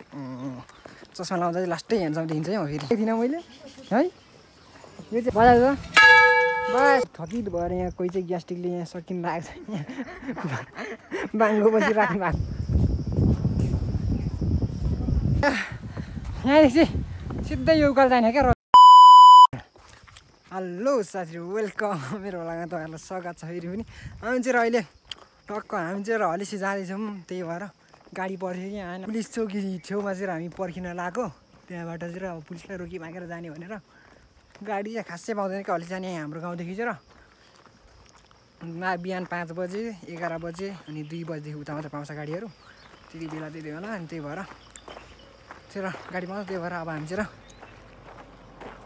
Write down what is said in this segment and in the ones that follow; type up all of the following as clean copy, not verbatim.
चस्मा लाउँदा चाहिँ लास्टै ह्यान्डसम देखिन्छ है फेरि दिनँ मैले है यो चाहिँ बजाज हो बस थकित भएर यहाँ कोही चाहिँ ग्यास्ट्रिकले यहाँ सकिन लागेको छ यहाँ बाङ्गो बसिराख्नु भएको यहाँदेखि चाहिँ सिधै यो उकालो जाने क्या हेलो साथीहरू वेलकम मेरो भलामा तपाईँहरूलाई स्वागत छ फेरि पनि हामी चाहिँ अहिले टक्क हामी चाहिँ हलेसी जाँदैछौँ त्यही भएर गाडी पर्थ्यो कि आएन पुलिस चौकी छेउमा चाहिँ हामी पर्खिन लगाएको त्यहाँबाट चाहिँ अब पुलिसलाई रोकी मागेर जाने भनेर गाडी चाहिँ खासै पाउँदैन कि हलेसी जाने हाम्रो गाउँदेखि चाहिँ र बिहान 5 बजे 11 बजे अनि 2 बजेदेखि उता मात्रै पाउँछ गाडीहरू त्यति बेला अनि त्यही भएर चाहिँ र गाडी पाउँछ त्यही भएर अब हामी चाहिँ र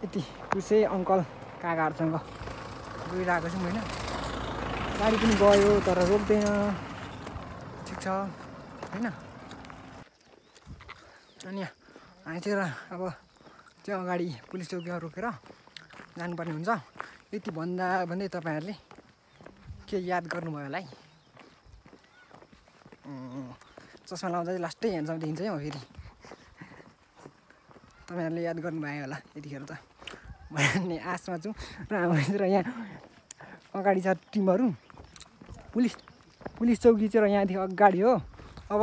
यति उसै अङ्कल काकाहरूसँग गइरहेको छौँ होइन गाडी पनि गयो तर रोक्दैन ठिक छ होइन अनि हामी चाहिँ र अब त्यो अगाडि पुलिस चौकीमा रोकेर जानुपर्ने हुन्छ यति भन्दै तपाईँहरूले के याद गर्नुभयो होला है चस्मा लाउँदा चाहिँ लास्टै ह्यान्डसम देखिन्छ है फेरि तपाईँहरूले याद गर्नुभयो होला यतिखेर त भन्ने आशमा छु र हाम्रो यहाँ अगाडि छ टिमहरू पुलिस चौकी चाहिँ र यहाँदेखि अगाडि हो अब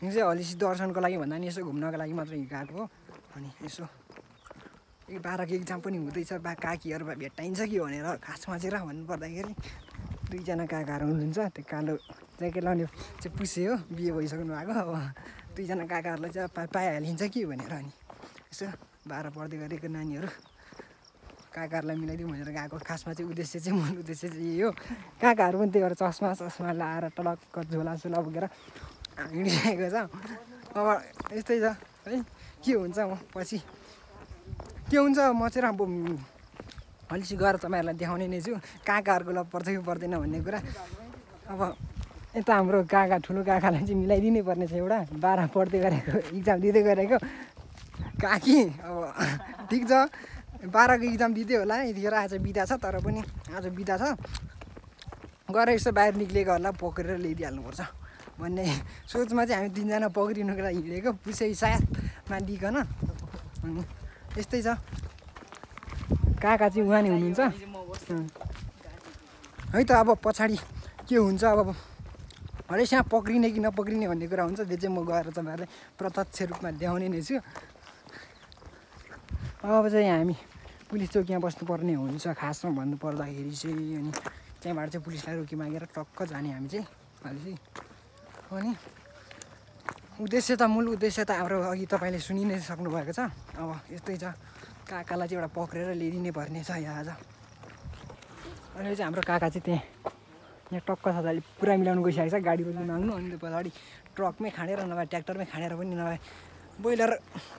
यहाँ चाहिँ हलेसी दर्शनको लागि भन्दा नि यसो घुम्नको लागि मात्रै गएको हो अनि यसो 12को एक्जाम पनि हुँदैछ काकीहरू भेट्टाइन्छ कि भनेर खासमा चाहिँ र भन्नुपर्दाखेरि 2 जना काकाहरू हुनुहुन्छ त्यो कालो ज्याकेट लाउने चाहिँ पुसे हो बिहे भइसक्नु भएको अब 2 जना काकाहरूलाई चाहिँ पाइहालिन्छ कि भनेर अनि यसो 12 पढ्दै गरेको नानीहरू काकाहरूलाई मिलाइदिउँ भनेर गएको खासमा चाहिँ उद्देश्य चाहिँ मूल उद्देश्य चाहिँ यही हो काकाहरू पनि त्यही भएर चस्मा लाएर टलक्क झोला बोकेर हिँडिरहेको छ अब यस्तै छ है के हुन्छ म पछि के हुन्छ म चाहिँ अब हलेसी गएर तपाईँहरूलाई देखाउने नै छु काकाहरूको लभ पर्छ कि पर्दैन भन्ने कुरा अब यता हाम्रो काका ठुलो काकालाई चाहिँ मिलाइदिनै पर्ने छ एउटा 12 पढ्दै गरेको इक्जाम दिँदै गरेको काकी अब ठिक छ 12को इक्जाम दिँदै होला यतिखेर आज बिदा छ तर पनि आज बिदा छ गएर यसो बाहिर निक्लिएकोहरूलाई पक्रेर ल्याइदिइहाल्नुपर्छ भन्ने सोचमा चाहिँ हामी 3 जना पक्रिनुको लागि हिँडेको पुसै साथमा दिइकन अनि यस्तै छ काका चाहिँ उहाँ नै हुनुहुन्छ है त अब पछाडि के हुन्छ अब हरेस यहाँ पक्रिने कि नपक्रिने भन्ने कुरा हुन्छ त्यो चाहिँ म गएर तपाईँहरूलाई प्रत्यक्ष रूपमा देखाउने नै छु अब चाहिँ हामी पुलिस चौकीमा बस्नुपर्ने हुन्छ खासमा भन्नुपर्दाखेरि चाहिँ अनि त्यहाँबाट चाहिँ पुलिसलाई रोकी मागेर टक्क जाने हामी चाहिँ हलेसी अनि उद्देश्य त मूल उद्देश्य त हाम्रो अघि तपाईँले सुनि नै सक्नुभएको छ अब यस्तै छ काकालाई चाहिँ एउटा पक्रेर ल्याइदिनै पर्ने छ यहाँ आज अनि चाहिँ हाम्रो काका चाहिँ यहाँ टक्क छ अहिले पुरा मिलाउनु गइसकेको छ गाडी पनि माग्नु अनि त्यो पछाडि ट्रकमै खाँडेर नभए ट्र्याक्टरमै खाँडेर पनि नभए बोइलर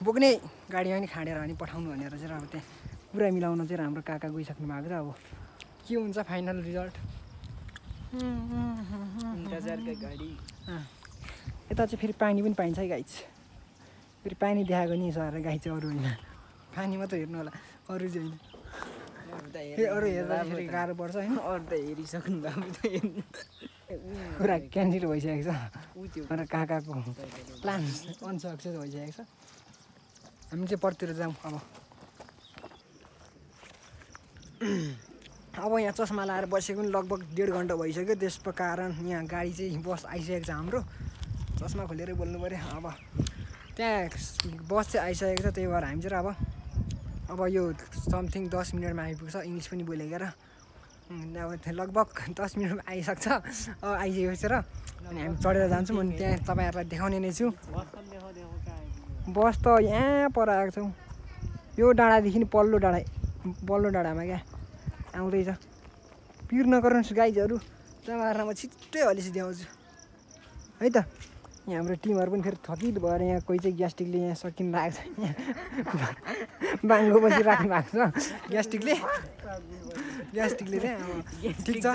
बोक्ने गाडीमा पनि खाँडेर अनि पठाउनु भनेर चाहिँ अब त्यहाँ पुरा मिलाउन चाहिँ हाम्रो काका गइसक्नु भएको छ अब के हुन्छ फाइनल रिजल्ट गाडी यता चाहिँ फेरि पानी पनि पाइन्छ है गाई फेरि पानी देखाएको नि सर गाई चाहिँ अरू होइन पानी मात्रै हेर्नु होला अरू चाहिँ होइन अरू हेर्दाखेरि गाह्रो पर्छ होइन अरू त हेरिसक्नु भएको पुरा क्यान्सिल भइसकेको छ र काकाको प्लान अनसक्सेस भइसकेको छ हामी चाहिँ परतिर जाउँ अब यहाँ चस्मा लाएर बसेको पनि लगभग 1.5 घन्टा भइसक्यो त्यसको कारण यहाँ गाडी चाहिँ बस आइसकेको छ हाम्रो चस्मा खोलेरै बोल्नु पऱ्यो अब त्यहाँ बस चाहिँ आइसकेको छ त्यही भएर हामी चाहिँ अब यो समथिङ 10 मिनटमा आइपुग्छ इङ्ग्लिस पनि बोलेर अब लगभग 10 मिनटमा आइसक्छ अब आइसकेको छ र अनि हामी चढेर जान्छौँ अनि त्यहाँ तपाईँहरूलाई देखाउने नै छु बस त यहाँ पर आएको छौँ यो डाँडादेखि पल्लो डाँडामा क्या आउँदैछ पिर नगर्नुहोस् गाइजहरू तपाईँहरूलाई म छिट्टै हलेसी देखाउँछु है त यहाँ हाम्रो टिमहरू पनि फेरि थकित भएर यहाँ कोही चाहिँ ग्यास्ट्रिकले यहाँ सकिन लागेको छ यहाँ बाङ्गो बसिराख्नु भएको छ ग्यास्ट्रिकले चाहिँ अब ठिक छ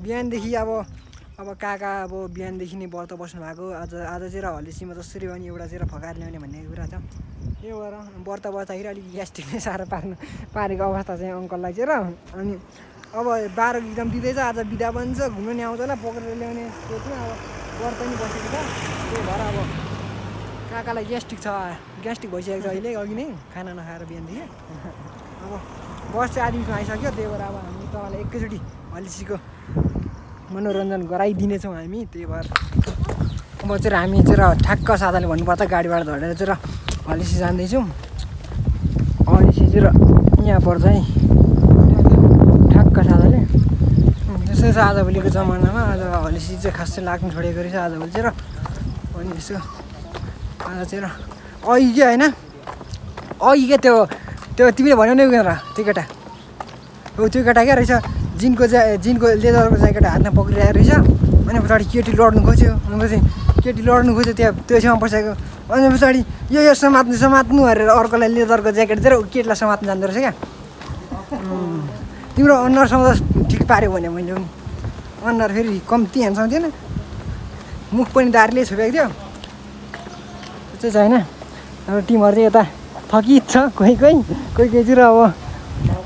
बिहानदेखि अब काका अब बिहानदेखि नै व्रत बस्नु भएको आज चाहिँ र हलेसीमा जसरी पनि एउटा चाहिँ फकाएर ल्याउने भन्ने कुरा छ यो भएर व्रत बस्दाखेरि अलिक ग्यास्ट्रिकले साह्रो पारेको अवस्था चाहिँ अङ्कललाई चाहिँ र अनि अब 12को इक्जाम दिँदैछ आज बिदा बन्छ घुम्नु नि आउँछ होला पक्रेर ल्याउने सोच्नु अब व्रत पनि बसेको छ त्यही भएर अब काकालाई ग्यास्ट्रिक भइसकेको छ अहिले अघि नै खाना नखाएर बिहानदेखि अब बस चाहिँ आधी आइसक्यो त्यही भएर अब हामी तपाईँलाई एकैचोटि हलिसीको मनोरञ्जन गराइदिनेछौँ हामी त्यही भएर अब चाहिँ हामी चाहिँ ठ्याक्क साथीले भन्नुपर्दा गाडीबाट झरेर चाहिँ हलिसी जाँदैछौँ हलिसी चाहिँ यहाँ पर्छ है ठ्याक्क साथीले त्यसै छ आजभोलिको जमानामा आज हलिसी चाहिँ खासै लाग्नु छोडेको रहेछ आजभोलि चाहिँ अनि यसो आज चाहिँ अघि के होइन अघि के त्यो तिमीले भन्यौ नि र त्यो केटा हो त्यो केटा क्या रहेछ जिनको लेदरको ज्याकेट हातमा पक्रिरहेको रहेछ अनि पछाडि केटी लड्नु खोज्यो अनि केटी लड्नु खोज्यो त्यहाँ त्योसँग बसेको अनि पछाडि यो समात्नु हेरेर अर्कोलाई लेदरको ज्याकेट दिएर केटीलाई समात्नु जाँदो रहेछ क्या तिम्रो अनुहारसँग त ठिक पाऱ्यो भने मैले पनि अनुहार फेरि कम्ती ह्यान्डसम थिएन मुख पनि दारीले छोपेको थियो त्यो चाहिँ छैन अब टिमहरू चाहिँ यता थकित छ कोही चाहिँ अब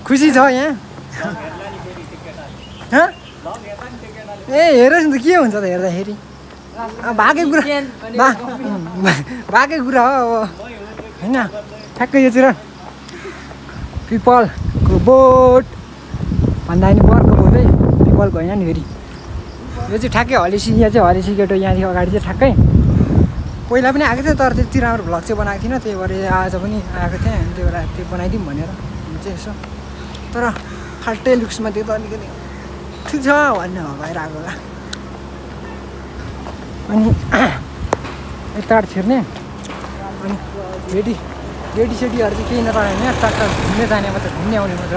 खुसी छ यहाँ ए हेरोस् न त के हुन्छ त हेर्दाखेरि भागै कुरा हो अब होइन ठ्याक्कै यो चाहिँ पिपलको बोट भन्दा नि बर्को बोट है पिपलको होइन नि फेरि यो चाहिँ ठ्याक्कै हलिसी यहाँ चाहिँ हलिसी गेटो यहाँदेखि अगाडि चाहिँ ठ्याक्कै पहिला पनि आएको थियो तर त्यति राम्रो भ्लग चाहिँ बनाएको थिइनँ त्यही भएर आज पनि आएको थिएँ अनि त्यही भएर त्यो बनाइदिउँ भनेर चाहिँ यसो तर फाल्टै लुक्समा त्यो त अलिकति ठिक छ भन्ने हो बाहिर आएको होला अनि यताबाट छिर्ने अनि रेडीसेडीहरू चाहिँ केही नगर्ने होइन टक्क घुम्ने जाने मात्र घुम्ने आउने मात्र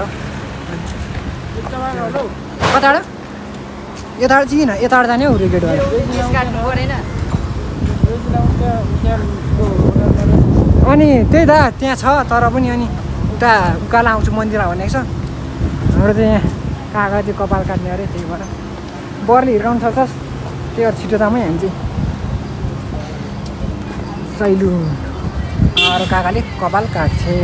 कताबाट यताबाट चाहिँ किन यताबाट जाने हौ रेकेटबाट अनि त्यही त त्यहाँ छ तर पनि अनि उता उकालो आउँछु मन्दिर भनेको छ हाम्रो चाहिँ यहाँ काका चाहिँ कपाल काट्ने अरे त्यही भएर बरले हिर्काउनु सक्छस् त्यही भएर छिटो दामै हामी चाहिँ सैलु अरू काकाले कपाल काट्छे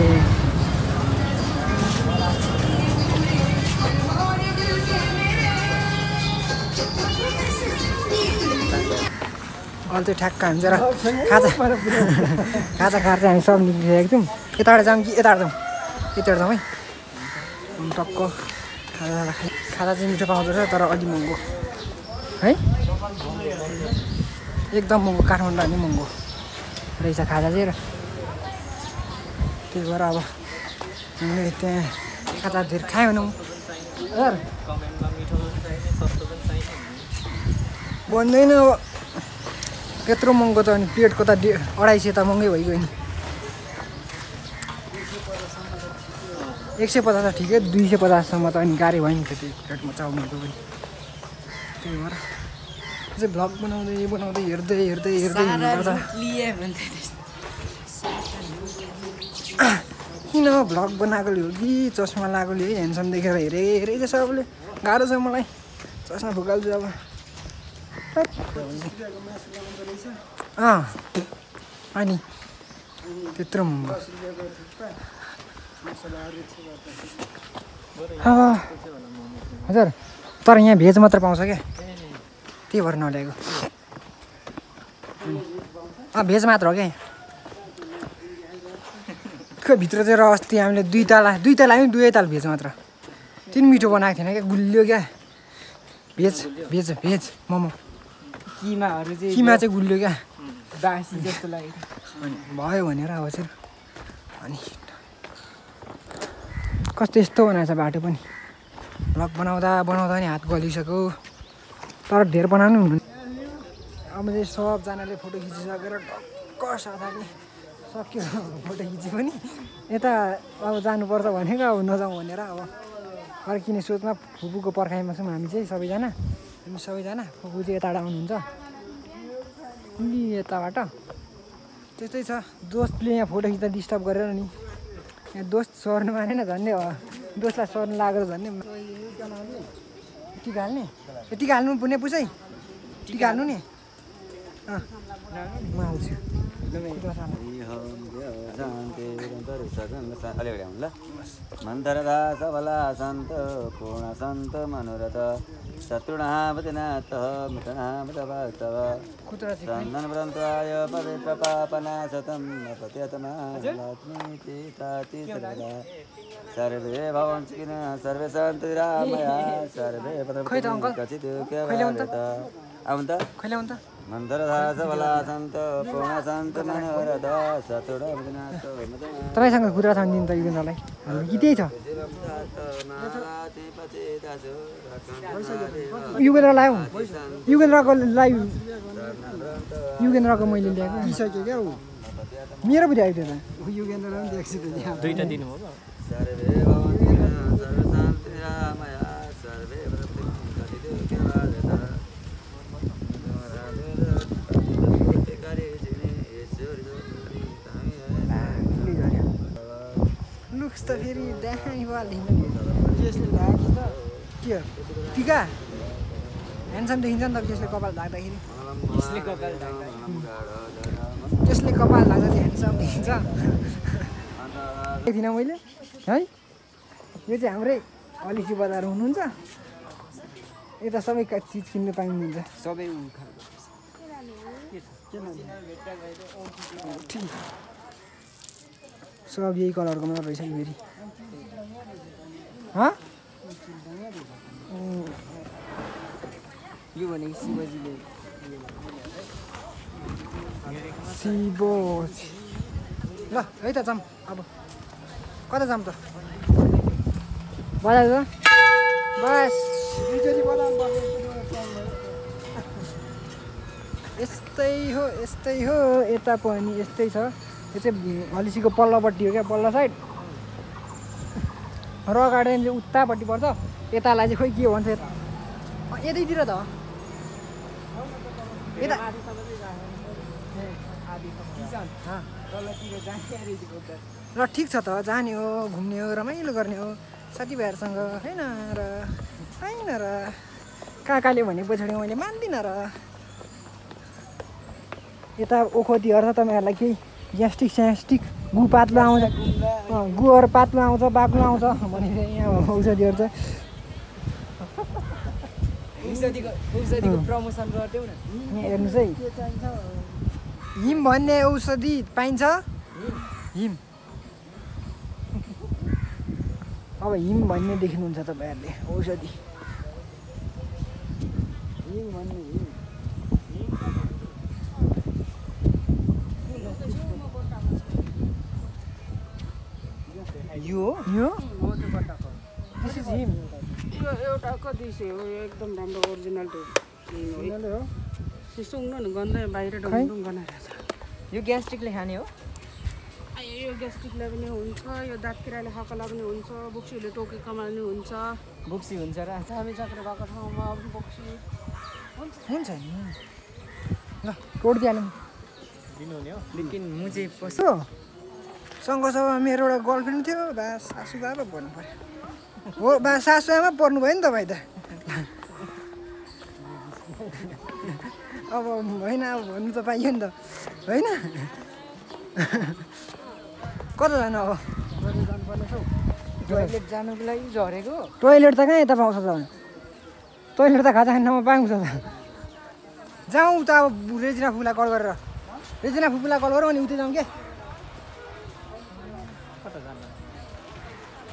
अहिले चाहिँ ठ्याक्क हामी जरा खाजा खाएर हामी सब निक्लिसकेको थियौँ यताबाट जाउँ कि यताबाट जाउँ है टक्क खाजा चाहिँ मिठो पाउँदो रहेछ तर अलि महँगो है एकदम महँगो काठमाडौँ नि महँगो रहेछ खाजा चाहिँ र त्यही भएर अब हामीले त्यहाँ खाजा धेरै खायो भनौँ भन्दैन अब त्यत्रो महँगो त अनि प्लेटको त 250 त महँगै भइगयो नि 150 त ठिकै 250सम्म त अनि गाह्रो भयो नि त्यति प्लेटमा चाउमिनको पनि त्यही भएर चाहिँ भ्लग बनाउँदै हेर्दै किन भ्लग बनाएकोले हो कि चस्मा लगाएकोले है ह्यान्डसम देखेर हेरेरै छ सबले गाह्रो छ मलाई चस्मा फुकाल्छु अब अनि त्यत्रो महँगो हजुर तर यहाँ भेज मात्र पाउँछ क्या त्यही भएर नल्याएको भेज मात्र हो क्या खै भित्र चाहिँ र अस्ति हामीले दुई ताल आयौँ 2 ताल भेज मात्र तिन मिठो बनाएको थिएन क्या गुलियो क्या भेज मोमो किमा चाहिँ गुलियो क्या बासी जस्तो लाग्यो अनि भयो भनेर अब चाहिँ अनि कस्तो यस्तो बनाएछ बाटो पनि भ्लग बनाउँदा नि हात गलिसक्यो तर धेर बनाउनु हुनु अब चाहिँ सबजनाले फोटो खिचिसकेर ढक्क साथीले सक्यो फोटो खिची पनि यता अब जानुपर्छ भनेको अब नजाउँ भनेर अब फर्किने सोचमा फुपूको पर्खाइमा छौँ हामी चाहिँ सबैजना फुपू चाहिँ यताबाट आउनुहुन्छ नि यताबाट त्यस्तै छ दोस्तले यहाँ फोटो खिच्दा डिस्टर्ब गरेर नि यहाँ दोस्त सर्नु मानेन झन्डै दोस्तलाई सर्नु लागेर झन्डै टिका हाल्नु पुने पुसै टिका हाल्नु नि म हाल्छु मन्त्रदा सबला सन्त पूर्ण सन्त मनोरथ शत्रुणावतिनाथ मित्रणावतव चन्दन व्रन्ताय पवित्र पापनाशतं नपत्यतमात्मीति ताति सर्वदा सर्वे भवन्तु सुखिनः सर्वे सन्तु निरामया सर्वे मन्त्रदा सबला सन्त पूर्ण सन्त मनोरथ शत्रुणावतिनाथ तपाईँसँग कुरा छ नि त युगेन्द्रलाई कि त्यही छ युगेन्द्रलाई युगेन्द्रको मैले ल्याएको दिइसकेँ क्या ऊ मेरो पनि आइदियो त युगेन्द्र पनि दिएको छु दुईटा दिनु हो लुक्स त फेरि दामी हालिदिनु त्यसले ढाकी त के हो टिका ह्यान्डसम देखिन्छ नि त त्यसले कपाल ढाक्दाखेरि त्यसले कपाल ढाक्दा चाहिँ ह्यान्डसम देखिन्छ थिइनँ मैले है यो चाहिँ हाम्रै अलिसी बजार हुनुहुन्छ यता सबै चिज किन्न पाइनुहुन्छ सबै सब यही कलरको मात्र रहेछ नि फेरि यो भनेको शिवजीले शिवजी ल है त जाऊँ अब कता जाऊँ त बजार त बस यस्तै हो यता पनि यस्तै छ यो चाहिँ हलिसीको पल्लोपट्टि हो क्या पल्लो साइड र गार्डन चाहिँ उतापट्टि पर्छ यतालाई चाहिँ खोइ के भन्छ यतैतिर त यता र ठिक छ त जाने हो घुम्ने हो रमाइलो गर्ने हो साथीभाइहरूसँग होइन र काकाले भने पछाडि मैले मान्दिनँ र यता ओखतीहरू छ तपाईँहरूलाई केही ग्यास्ट्रिक गु पातलो आउँछ गुहरू पातलो आउँछ बाक्लो आउँछ भनेर यहाँ औषधिहरू छ औषधिको प्रमोसन गर्थ्यौ न यहाँ हेर्नुहोस् है हिम भन्ने औषधि पाइन्छ हिम अब हिम भन्ने देख्नुहुन्छ तपाईँहरूले औषधि हिम भन्ने यो दिस इज हिम यो एउटा कति हो एकदम राम्रो ओरिजिनल हो सुँग्नु न गन्दै बाहिर डुङडुङ गनाइरहेछ यो ग्यास्ट्रिकले खाने हो यो ग्यास्ट्रिकलाई पनि हुन्छ यो दाँत किराले खाएकोलाई पनि हुन्छ बोक्सीहरूले टोकेकोमा पनि हुन्छ बोक्सी हुन्छ र चामी चक्र भएको ठाउँमा पनि बोक्सी हुन्छ ल कोडिहालौँ दिनुहुने हो लेकिन म चाहिँ पस्यो सँगसँगै मेरो एउटा गर्लफ्रेन्ड थियो बा सासु बाबा पर्नु पऱ्यो हो बा सासु आमा पर्नु भयो नि तपाईँ त अब होइन अब भन्नु त पाइयो नि त होइन कता जानु अब टोइलेट जानुको लागि झरेको टोइलेट त कहाँ यता पाउँछ त टोइलेट त खाजा खाने ठाउँमा पाउँछ त जाउँ त अब रेजिना फुपूलाई कल गरेर रेजिना फुपूलाई कल गरौँ अनि उतै जाउँ के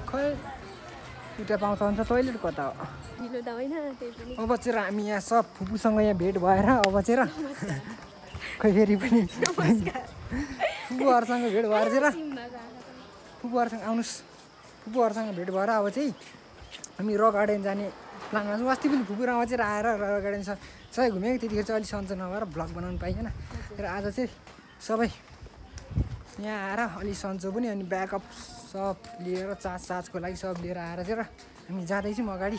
खै उता पाउँछ भन्छ टोइलेट कता हो अब चाहिँ हामी यहाँ सब फुपूसँग यहाँ भेट भएर अब चाहिँ खै फेरि पनि फुपूहरूसँग भेट भएर चाहिँ फुपूहरूसँग आउनुहोस् फुपूहरूसँग भेट भएर अब चाहिँ हामी रक गार्डन जाने प्लानमा छौँ अस्ति पनि फुपूसँग चाहिँ आएर रक गार्डन सबै घुमेको त्यतिखेर चाहिँ अलिक सन्चो नभएर भ्लग बनाउनु पाइएन र आज चाहिँ सबै यहाँ आएर अलिक सन्चो पनि अनि ब्याकअप सब लिएर चार्जको लागि सब लिएर आएर चाहिँ हामी जाँदैछौँ अगाडि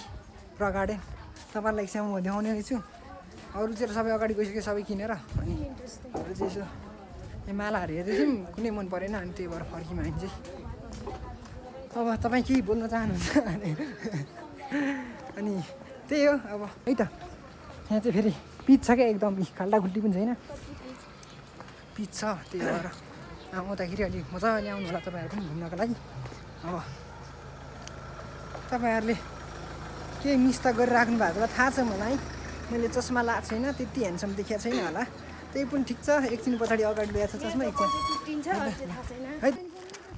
रक गार्डन तपाईँहरूलाई एकछिन म देखाउने रहेछु अरू चाहिँ सबै अगाडि गइसक्यो सबै किनेर अनि अरू चाहिँ यसो यो मालाहरू हेर्दैछौँ कुनै मन परेन अनि त्यही भएर फर्क्यौँ हामी चाहिँ अब तपाईँ केही बोल्न चाहनुहुन्छ अनि त्यही हो अब है त यहाँ चाहिँ फेरि पिच छ क्या एकदम खाल्टाखुल्टी पनि छैन पिच छ त्यही भएर आउँदाखेरि अलिक मजाले आउनु होला तपाईँहरू पनि घुम्नको लागि अब तपाईँहरूले केही मिस त गरिराख्नु भएको होला थाहा छ मलाई मैले चस्मा लगाएको छैन त्यति ह्यान्डसम देखाएको छैन होला त्यही पनि ठिक छ एकछिन पछाडि अगाडि ल्याएको छ चस्मा एकछिन है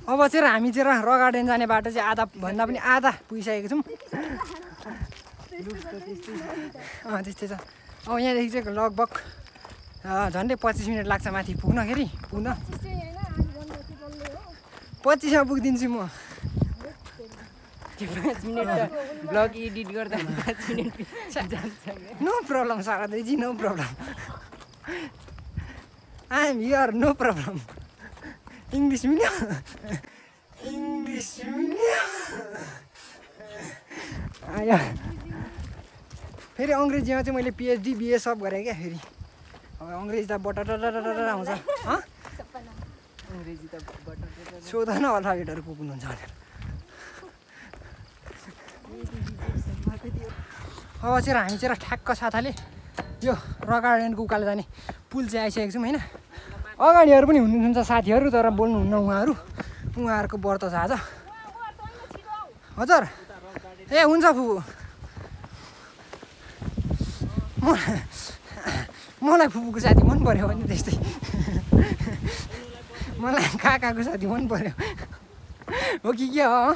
अब चाहिँ हामी चाहिँ रक गार्डन जाने बाटो चाहिँ आधा भन्दा पनि आधा पुगिसकेको छौँ त्यस्तै छ अब यहाँदेखि चाहिँ लगभग झन्डै 25 मिनट लाग्छ माथि पुग्दाखेरि 25मा पुगिदिन्छु म 5 मिनट त ब्लग एडिट गर्दा 5 मिनट जान्छ नो प्रब्लम सागरजी no problem I am here no problem English मिल्यो आयो फेरि अङ्ग्रेजीमा चाहिँ मैले पिएचडी बिए सब गरेँ क्या फेरि अब अङ्ग्रेजी त बटर आउँछ अङ्ग्रेजी त सोध न अल्फाबेटहरू पुग्नुहुन्छ भनेर अब चाहिँ हामी चाहिँ ठ्याक्क साथाले यो रक गार्डनको उकालो जाने पुल चाहिँ आइसकेको छौँ होइन अगाडिहरू पनि हुनुहुन्छ साथीहरू तर बोल्नुहुन्न उहाँहरूको व्रत छ आज हजुर ए हुन्छ फुपू मलाई फुपूको साथी मन पऱ्यो भने त्यस्तै मलाई काकाको साथी मन पऱ्यो हो कि के हो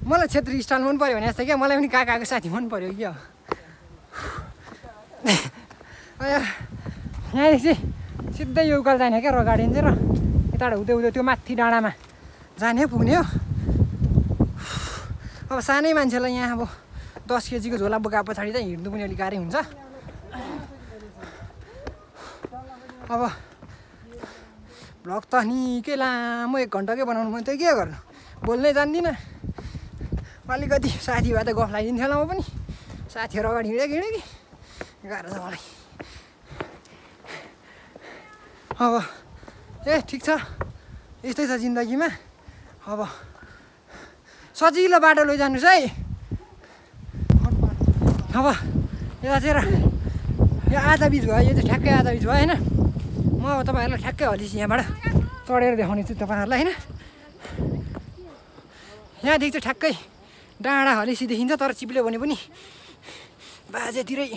मलाई छेत्री स्टाइल मन पऱ्यो भने जस्तै क्या मलाई पनि काकाको साथी मन पऱ्यो के हो यहाँदेखि चाहिँ सिधै यो उकालो जाने क्या रक गार्डन चाहिँ र यताबाट हुँदै त्यो माथि डाँडामा जाने पुग्ने हो अब सानै मान्छेलाई यहाँ अब 10 केजीको झोला बोका पछाडि चाहिँ हिँड्नु पनि अलिक गाह्रै हुन्छ अब भ्लग त निकै लामो 1 घन्टाकै बनाउनु मन थियो के गर्नु बोल्नै जान्दिनँ अलिकति साथीभाइ त गफ लगाइदिन्थ्यो होला म पनि साथीहरू अगाडि हिँडेको कि गाह्रो छ मलाई अब ए ठिक छ यस्तै छ जिन्दगीमा अब सजिलो बाटो लैजानुहोस् है अब यता चाहिँ यो आधा बिच भयो यो चाहिँ ठ्याक्कै आधा बिच भयो होइन म अब तपाईँहरूलाई ठ्याक्कै हलिसी यहाँबाट चढेर देखाउने छु तपाईँहरूलाई होइन यहाँदेखि चाहिँ ठ्याक्कै डाँडा हलिसी देखिन्छ तर चिप्ल्यो भने पनि बाजेतिरै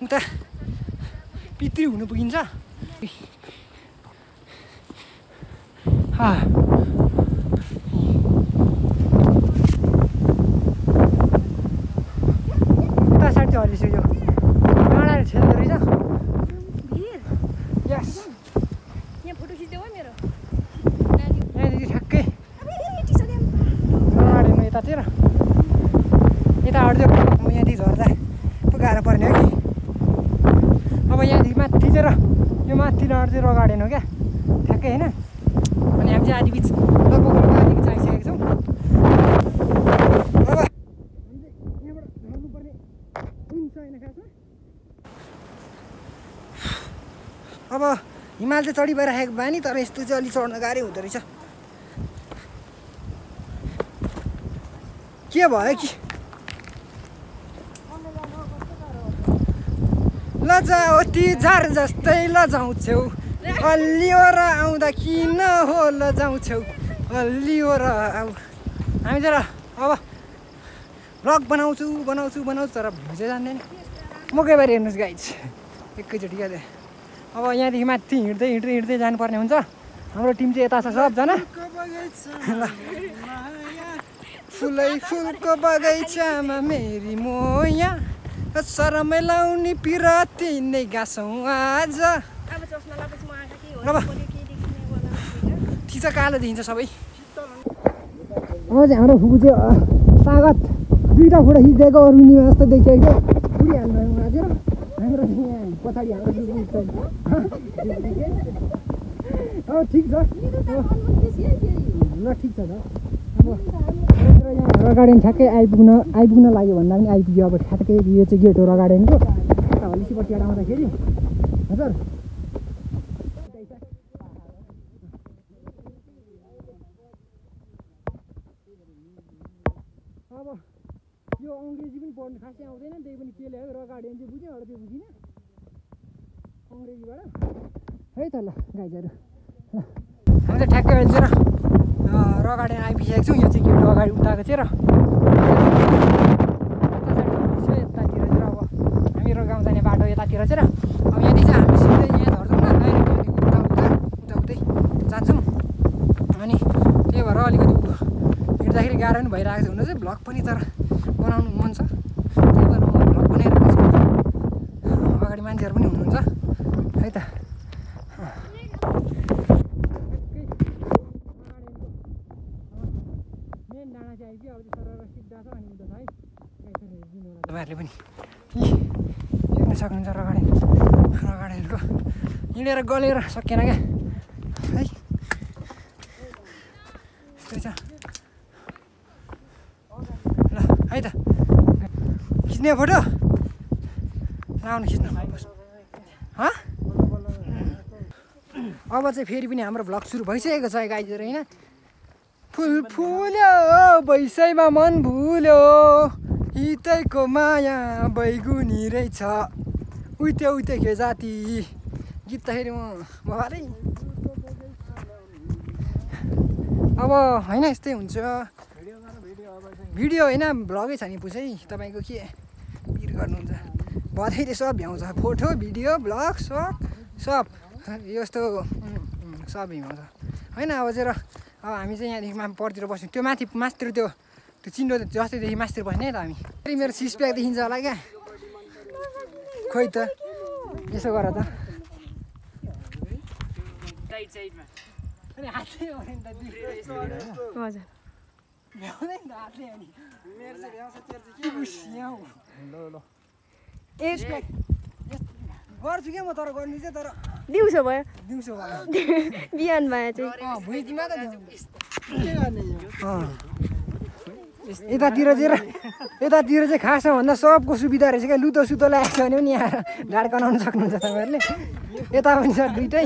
उता पितृ हुनु पुगिन्छ उता साइड चाहिँ हलिसी यो डाँडाले छेल्दो रहेछ यस यहाँदेखि ठ्याक्कै गाडीमा यता चाहिँ यता अड्दै म यहाँदेखि झर्दा पो गाह्रो पर्ने हो कि अब यहाँदेखि माथि चाहिँ यो माथि डाँडा चाहिँ रक गार्डन हो क्या ठ्याक्कै होइन अनि हामी चाहिँ आधी बिच लगभग आधी बिच आइसकेको छौँ अब यहाँबाट झर्नुपर्ने हुन्छ होइन खासमा अब हिमाल चाहिँ चढी भइराखेको बानी तर यस्तो चाहिँ अलिक चढ्न गाह्रै हुँदो रहेछ के भयो कि लजावती झार जस्तै लजाउँछौ हल्लिएर आउँदा किन हो लजाउँछौ हल्लिएर आऊ हामी चाहिँ अब भ्लग बनाउँछु तर भुजै जान्दैन मकै बारी हेर्नुहोस् गाइज एकैचोटि क्या अब यहाँदेखि माथि हिँड्दै जानुपर्ने हुन्छ हाम्रो टिम चाहिँ यता छ सबजना ल फुलै फुलको बगैँचामा मेरी मोया सरमै लाउने पिराती नै गाँसौँ आज ल ठिक छ कालो देखिन्छ सबै अब चाहिँ हाम्रो फुपू चाहिँ तागत 2टा फोटो खिचिदिएको अरुणी जस्तो देखियो क्या उडिहाल्नु बाजेर हाम्रो यहाँ पछाडि हाम्रो अब ठिक छ ल ठिक छ त अब यहाँ रक गार्डन ठ्याक्कै आइपुग्न लाग्यो भन्दा पनि आइपुग्यो अब ठ्याक्कै यो चाहिँ गेट हो रक गार्डनको हलिसीपट्टिबाट आउँदाखेरि हजुर अब यो अङ्ग्रेजी पनि पढ्नु खासै आउँदैन त्यही पनि के ल्यायो रक गार्डन चाहिँ बुझ्यो अरू त्यो बुझिनँ अङ्ग्रेजीबाट है त ल गाइजहरू हामी चाहिँ ठ्याक्कै अहिले चाहिँ र गार्डन आइपुगेको छौँ यो चाहिँ गेट अगाडि उताको चाहिँ र यतातिर चाहिँ अब हामीहरू गाउँ जाने बाटो यतातिर चाहिँ र अब यहाँदेखि चाहिँ हामी सिधै यहाँ झर्छौँ न डाइरेक्ट उता उतै जान्छौँ अनि त्यही भएर अलिकति हिँड्दाखेरि गाह्रो पनि भइरहेको छ हुन चाहिँ भ्लग पनि तर बनाउनु मन छ त्यही भएर म भ्लग बनाइरहेको छु अगाडि मान्छेहरू पनि हुनुहुन्छ है त मेन डाँडा चाहिँ आइपुग्यो अब चाहिँ सरर सिधा छ अनि उता छ है तपाईँहरूले पनि हेर्न सक्नुहुन्छ रगाडेनको हिँडेर गलेर सकिएन क्या है यस्तै छ ल है त खिच्ने फोटो आउनु खिच्नु अब चाहिँ फेरि पनि हाम्रो भ्लग सुरु भइसकेको छ गाइजहरू होइन फुल फुल्यो बैसैमा मन भुल्यो हितैको माया बैगुनी रहेछ उइते के जाति गीतखेरि म भरे अब होइन यस्तै हुन्छ भिडियो होइन भ्लगै छ नि पुछै तपाईँको के भिड गर्नुहुन्छ बधाईले सब भ्याउँछ फोटो भिडियो भ्लग सब यस्तो सब भ्याउँछ होइन अब चाहिँ र अब हामी चाहिँ यहाँदेखि परतिर बस्यौँ त्यो माथितिर त्यो चिन्डो जस्तैदेखि माथितिर बस्ने है त हामी फेरि मेरो सिस प्याक देखिन्छ होला क्या खोइ त यसो गर त गर्छु क्या म तर गर्नु चाहिँ तर दिउँसो भयो दिउँसो भयो बिहान भयो चाहिँ भुइँमा त यतातिर चाहिँ खासमा भन्दा सबको सुविधा रहेछ क्या लुतो सुतो लागेको छ भने पनि यहाँ ढाड कनाउनु सक्नुहुन्छ तपाईँहरूले यता पनि छ दुइटै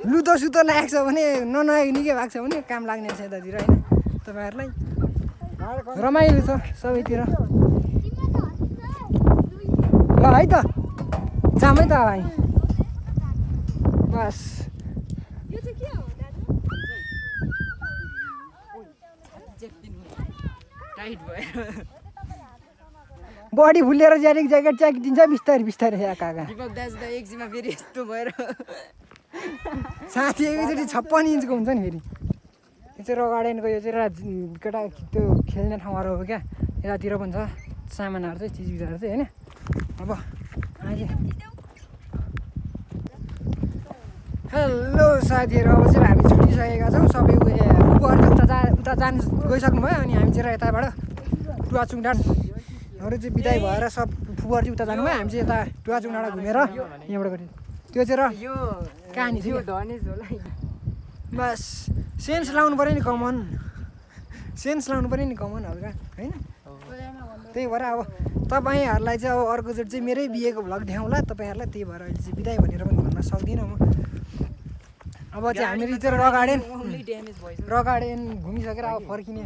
लुतो सुतो लागेको छ भने नआएको निकै भएको छ भने काम लाग्ने रहेछ यतातिर होइन तपाईँहरूलाई रमाइलो छ सबैतिर ल है त जाम है त भाइ बस बडी फुलेर ज्याकेट च्याकिदिन्छ बिस्तारै यहाँ काका साथी एकैचोटि 56 इन्चको हुन्छ नि फेरि यो चाहिँ रगाडेनको यो चाहिँ केटा त्यो खेल्ने ठाउँहरू हो क्या यतातिर पनि छ सामानहरू चाहिँ चिजबिजहरू चाहिँ होइन अब हेलो साथीहरू अब चाहिँ हामी छुटिसकेका छौँ सबै उयोहरू उता जानु गइसक्नु भयो अनि हामी चाहिँ यताबाट टुवाचुङ डाँडाहरू चाहिँ बिदाई भएर सब फुपूहरू चाहिँ उता जानुभयो हामी चाहिँ यता टुवाचुङ डाँडा घुमेर यहाँबाट गऱ्यौँ त्यो चाहिँ र कहानी थियो बस सेन्स लाउनु पऱ्यो नि कमन हल्का होइन त्यही भएर अब तपाईँहरूलाई चाहिँ अब अर्कोचोटि चाहिँ मेरै बिहेको भ्लग देखाउँला तपाईँहरूलाई त्यही भएर अहिले चाहिँ बिदाई भनेर पनि भन्न सक्दिनँ म अब चाहिँ हामीहरू चाहिँ रगार्डेन घुमिसकेर अब फर्किने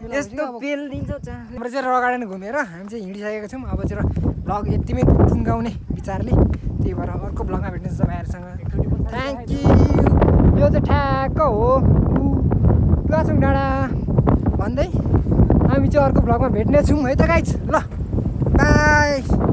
यस्तो बेल दिन्छ हाम्रो चाहिँ रगार्डेन घुमेर हामी चाहिँ हिँडिसकेका छौँ अब चाहिँ भ्लग यतिमै टुङ्गाउने विचारले त्यही भएर अर्को भ्लगमा भेट्ने तपाईँहरूसँग थ्याङ्क यू यो चाहिँ ठ्याक्क हो टुवाचुङ डाँडा भन्दै हामी चाहिँ अर्को भ्लगमा भेट्नेछौँ है त गाइज ल बाई